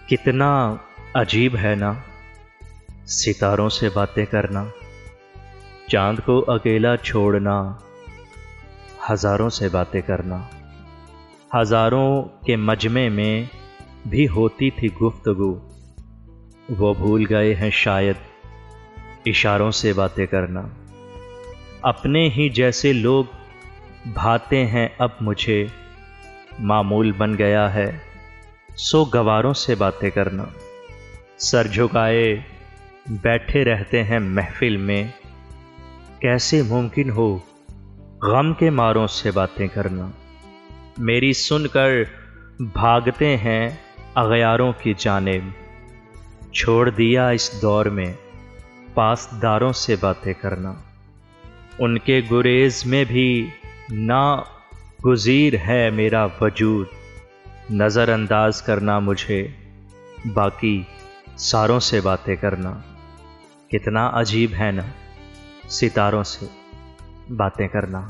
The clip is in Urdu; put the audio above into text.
کتنا عجیب ہے نا ستاروں سے باتیں کرنا، چاند کو اکیلا چھوڑنا، ہزاروں سے باتیں کرنا۔ ہزاروں کے مجمع میں بھی ہوتی تھی گفتگو، وہ بھول گئے ہیں شاید اشاروں سے باتیں کرنا۔ اپنے ہی جیسے لوگ بھاتے ہیں اب مجھے، معمول بن گیا ہے سو گواروں سے باتیں کرنا۔ سر جھکائے بیٹھے رہتے ہیں محفل میں، کیسے ممکن ہو غم کے ماروں سے باتیں کرنا۔ میری سن کر بھاگتے ہیں اغیاروں کی جانب، چھوڑ دیا اس دور میں پاسداروں سے باتیں کرنا۔ ان کے گریز میں بھی ناگزیر ہے میرا وجود، نظر انداز کرنا مجھے باقی ساروں سے باتیں کرنا۔ کتنا عجیب ہے نا ستاروں سے باتیں کرنا۔